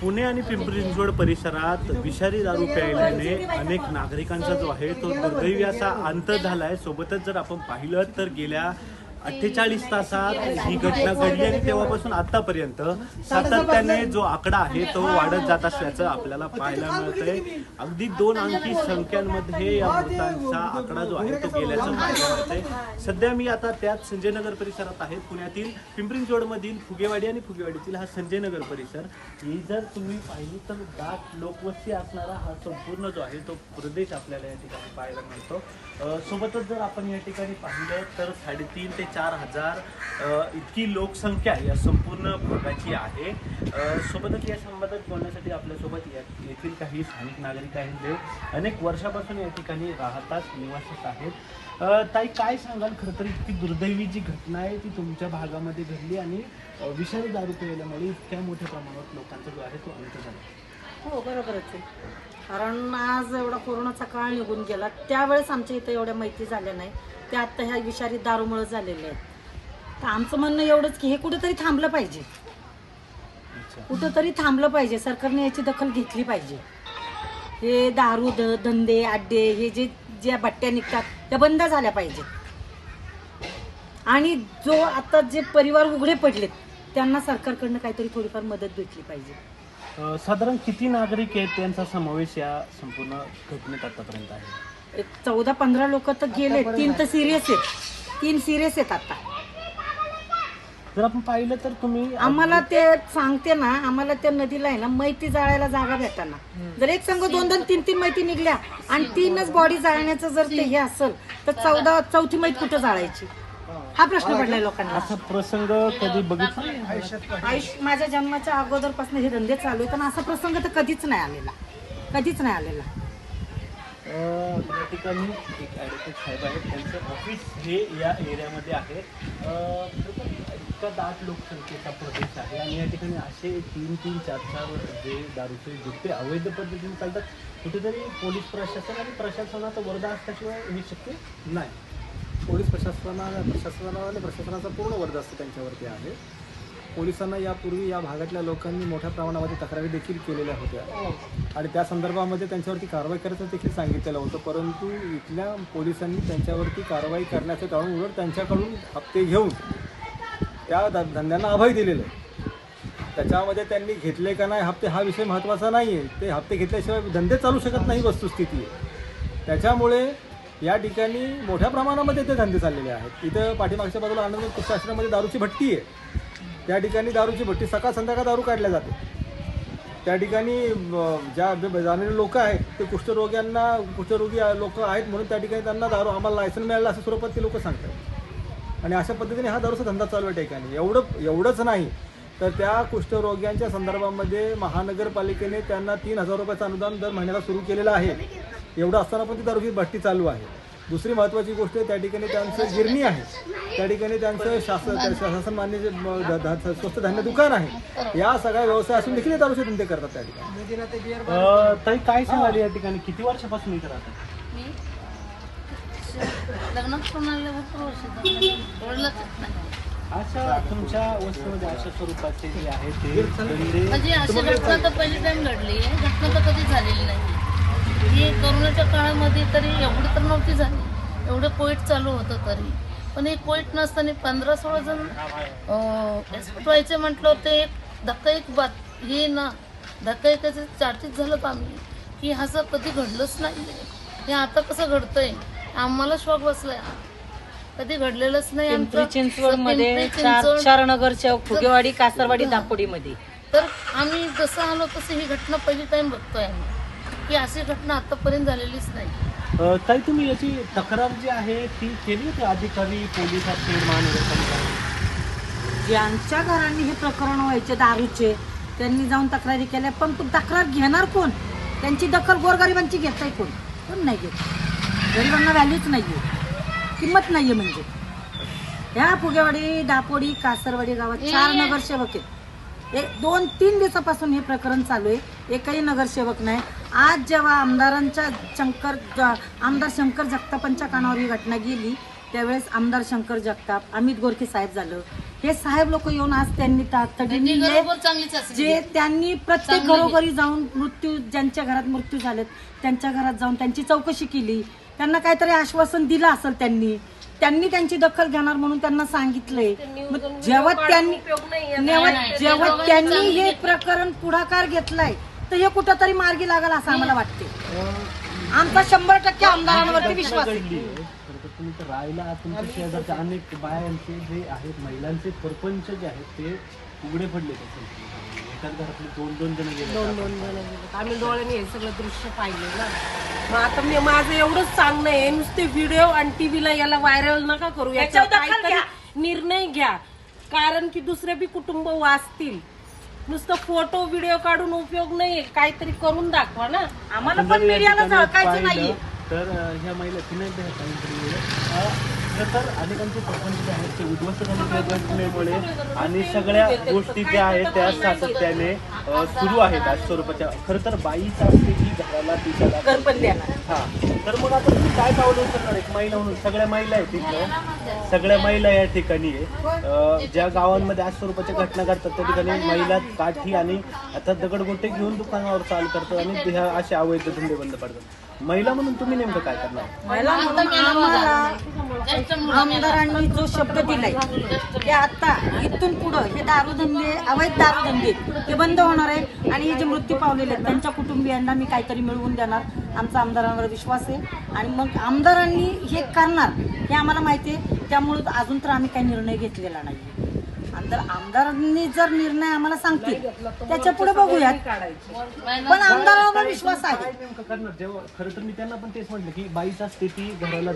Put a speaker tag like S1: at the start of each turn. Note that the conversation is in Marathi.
S1: पुणे आणि पिंपरी चिंचवड परिसरात विषारी दारू प्यायल्याने अनेक नागरिकांचा जो आहे तो दुर्दैवी असा अंत झाला आहे। सोबतच जर आपण पाहिलं तर गेल्या 48 तासात ही घटना घडली आणि तेव्हापासून आतापर्यंत सातत्याने जो आकडा आहे तो वाढत जात असल्याचं आपल्याला पाहायला मिळतंय। अगदी 2 अंकी संख्यांमध्ये या मृतांचा आकडा जो आहे तो गेल्याचं पाहायला मिळतंय। सध्या मी आता त्याच संजयनगर परिसरात आहे। पुण्यातील पिंपरी चिंचवडमधील फुगेवाडी आणि फुगेवाडीतील हा संजयनगर परिसर ही जर तुम्ही पाहिली तर दाट लोकवस्ती असणारा हा संपूर्ण जो आहे तो प्रदेश आपल्याला या ठिकाणी पाहायला मिळतो। सोबतच जर आपण या ठिकाणी पाहिलं तर 3,500 ते 4,000 इतकी लोकसंख्या या संपूर्ण भागाची आहे। सोबतच या संबंधात बोलण्यासाठी आपल्यासोबत येथील काही स्थानिक नागरिक आहेत जे अनेक वर्षापासून या ठिकाणी राहतात, निवासित आहेत। ताई, काय सांगाल, खरं तर इतकी दुर्दैवी जी घटना आहे ती तुमच्या भागामध्ये घडली आणि विषारी दारू प्यायल्यामुळे इतक्या मोठ्या प्रमाणात लोकांचा जो आहे तो अंत झाला।
S2: हो, बरोबरच आहे। कारण आज एवढा कोरोनाचा काळ निघून गेला, त्यावेळेस आमच्या इथं एवढ्या माहिती झाल्या नाही, त्या आत्ता ह्या विषारी दारूमुळे झालेल्या आहेत। तर आमचं म्हणणं एवढंच की हे कुठेतरी थांबलं पाहिजे, कुठंतरी थांबलं पाहिजे। सरकारने याची दखल घेतली पाहिजे। हे दारू धंदे अड्डे हे ज्या भट्ट्या निघतात त्या बंद झाल्या पाहिजेत। आणि जो आता जे परिवार उघडे पडलेत त्यांना सरकारकडनं काहीतरी थोडीफार मदत भेटली पाहिजे।
S1: साधारण किती नागरिक आहेत त्यांचा समावेश या संपूर्ण घटनेत आतापर्यंत आहे?
S2: 14-15 लोक तर गेले, 3 तर सिरियस आहेत, 3 सिरियस आहेत आता।
S1: जर आपण पाहिलं तर तुम्ही
S2: आम्हाला ते सांगते ना, आम्हाला त्या नदीला आहे ना मैती जाळायला जागा भेटताना जर एक संघ 2-2, 3-3 मैती निघल्या आणि 3च बॉडी जाळण्याचं जर ते हे असेल तर चौथी मैत कुठं जाळायची हा प्रश्न पडलाय लोकांना।
S1: असा प्रसंग कधी बघितला?
S2: माझ्या जन्माच्या अगोदरपासून हे धंदे चालू आहेत आणि असा प्रसंग तर कधीच नाही आलेला, कधीच नाही आलेला।
S1: या ठिकाणी एक ॲडव्होकेट साहेब आहेत, त्यांचं ऑफिस हे या एरियामध्ये आहे। इतका दाट लोकसंख्येचा प्रदेश आहे आणि या ठिकाणी असे 3-3, 4-4 जे दारूचे जुटे अवैध पद्धतीने चालतात, कुठेतरी पोलीस प्रशासन आणि प्रशासनाचा वर्धा असल्याशिवाय हे शक्य नाही।
S3: पोलीस प्रशासनाचा पूर्ण वर्ग असतो त्यांच्यावरती आहे। पोलिसांना यापूर्वी या भागातल्या लोकांनी मोठ्या प्रमाणामध्ये तक्रारी देखील केलेल्या होत्या आणि त्या संदर्भामध्ये त्यांच्यावरती कारवाई करायचं देखील सांगितलेलं होतं, परंतु इथल्या पोलिसांनी त्यांच्यावरती कारवाई करण्याचं टाळून उलट त्यांच्याकडून हप्ते घेऊन त्या धंद्यांना अभय दिलेलं आहे। त्याच्यामध्ये त्यांनी घेतले का नाही हप्ते हा विषय महत्त्वाचा नाही आहे, ते हप्ते घेतल्याशिवाय धंदे चालू शकत नाही वस्तुस्थिती आहे। त्याच्यामुळे या ठिकाणी मोठ्या प्रमाणामध्ये ते धंदे चाललेले आहेत। इथं पाठीमागच्या बाजूला आनंद कृष्णाश्रममध्ये दारूची भट्टी आहे, त्या ठिकाणी दारूची भट्टी सकाळ संध्याकाळ दारू काढल्या जाते। त्या ठिकाणी ज्या जाणारे लोक आहेत ते कुष्ठरोगी लोक आहेत म्हणून त्या ठिकाणी त्यांना दारू आम्हाला लायसन मिळालं असं स्वरूपात ते लोक सांगतात आणि अशा पद्धतीने हा दारूचा धंदा चालू आहे ठिकाणी। एवढंच नाही तर त्या कुष्ठरोग्यांच्या संदर्भामध्ये महानगरपालिकेने त्यांना 3,000 रुपयाचं अनुदान दर महिन्याला सुरू केलेलं आहे। एवढं असताना पण ती दारूची भट्टी चालू आहे। दुसरी महत्त्वाची गोष्ट त्या ठिकाणी त्यांचं गिरणी आहे, त्या ठिकाणी त्यांचं शासन मान्य जे स्वस्त धान्य दुकान आहे, या सगळ्या व्यवसाय असून देखील दारूचे धंदे करतात त्या ठिकाणी।
S1: ताई, काय सांगाल या ठिकाणी किती वर्षापासून इथे राहतात? अशा तुमच्या वस्तीमध्ये अशा स्वरूपाचे जे आहे ते
S4: म्हणजे अशी घटना तर पहिली टाइम घडली आहे, घटना तर कधी झालेली नाही। ही कोरोनाच्या काळामध्ये तरी एवढी तर नव्हती झाली, एवढं कोविड चालू होतं तरी, पण हे कोविड नसताना 15-16 जण एक्सपोर्ट व्हायचे म्हटलं ते एक धक्कादायक बात हे ना, धक्कादायकाचं चार्जेस झालं तर आम्ही की असं कधी घडलंच नाही। हे आता कसं घडतंय आम्हाला शॉक बसलाय, कधी घडलेलंच नाही।
S2: पिंपरी चिंचवडमध्ये 4 नगरसेवक फुगेवाडी, कासरवाडी, दापोडीमध्ये
S4: तर आम्ही जसं आलो तसं ही घटना पहिली टाइम बघतोय आम्ही की अशी घटना आतापर्यंत झालेलीच नाही।
S1: ताई, तुम्ही याची तक्रार जी आहे ती केली होती अधिकारी, पोलीस असतील, महानगरपालिका?
S2: ज्यांच्या घरांनी हे प्रकरण व्हायचे दारूचे त्यांनी जाऊन तक्रारी केल्या, पण तक्रार घेणार कोण? त्यांची दखल गोरगरिबांची घेताय कोण नाही घेत। गरिबांना व्हॅल्यूच नाही आहे, किंमत नाही आहे। म्हणजे ह्या फुगेवाडी, दापोडी, कासरवाडी गावात 4 नगरसेवक आहेत। 2-3 दिवसापासून हे प्रकरण चालू आहे, एकही नगरसेवक नाही। आज जेव्हा आमदार शंकर जगतापांच्या कानावर ही घटना गेली त्यावेळेस आमदार शंकर जगताप, अमित गोरखे साहेब झालं, हे साहेब लोक येऊन आज त्यांनी तातडीने
S4: त्यांनी बरोबर चांगलीच असेल
S2: जे त्यांनी प्रत्येक
S4: चांगली
S2: घरोघरी जाऊन ज्यांच्या घरात मृत्यू झालेत त्यांच्या घरात जाऊन त्यांची चौकशी केली, त्यांना काहीतरी आश्वासन दिलं असेल त्यांनी त्यांची दखल घेणार म्हणून त्यांना सांगितलंय. मग जेव्हा त्यांनी हे प्रकरण पुढाकार घेतलाय तर हे कुठंतरी मार्गी लागल असं आम्हाला वाटते. आमचा 100% आमदारांवरती विश्वास आहे.
S1: खरं तर तुम्ही तर राहायला तुमच्या शेजारच्या अनेक बायांचे जे आहेत महिलांचे परपंच जे आहेत ते उघडे पडले. एकाच घरातले 2-2 जण गेले.
S5: 2-2 जण गेले. आम्ही डोळ्याने हे सगळं दृश्य पाहिले ना. मग आता माझं एवढंच सांगणं आहे, नुसते व्हिडिओ आणि टीव्हीला याला व्हायरल नका करू, याच्यावर काहीतरी निर्णय घ्या. कारण की दुसरे बी कुटुंब वाचतील. नुसतं फोटो व्हिडिओ काढून उपयोग नाही, काहीतरी करून दाखवा ना.
S2: आम्हाला पण मीडियाला झळकायचं नाहीये.
S1: तर ह्या महिला पुन्हा एकदा खरं तर अनेकांचे प्रपंच जे आहेत ते उद्ध्वस्त झालेल्या घटनेमुळे आणि सगळ्या गोष्टी ज्या आहेत त्या सातत्याने सुरू आहेत आज स्वरूपाच्या. खरं तर बाईच असते की घराला दिसायला हा. तर मग आता तुम्ही काय पावलं उचलणार एक महिला म्हणून? सगळ्या महिला आहेत तिथं, सगळ्या महिला या ठिकाणी आहे. ज्या गावांमध्ये आज स्वरूपाच्या घटना घडतात त्या ठिकाणी महिला काठी आणि आता दगडगोटे घेऊन दुकानावर चालू करतात आणि ह्या असे अवैध धंदे बंद पडतात. महिला म्हणून तुम्ही नेमकं काय करणार?
S2: आमदारांनी जो शब्द दिलाय की आता इथून पुढं हे दारूधंदे अवैध दारूधंदे हे बंद होणार आहे आणि हे जे मृत्यू पावलेले आहेत त्यांच्या कुटुंबियांना मी काहीतरी मिळवून देणार. आमचा आमदारांवर विश्वास आहे आणि मग आमदारांनी हे करणार हे आम्हाला माहिती आहे. त्यामुळे अजून तर आम्ही काही निर्णय घेतलेला नाही. आमदारांनी जर निर्णय आम्हाला सांगतील त्याच्या पुढे बघूयात, पण आमदारांवर विश्वास आहे.
S1: काय नेमकं करणार? जेव्हा खरं तर मी त्यांना पण तेच म्हटलं की बाईचा स्थिती घराला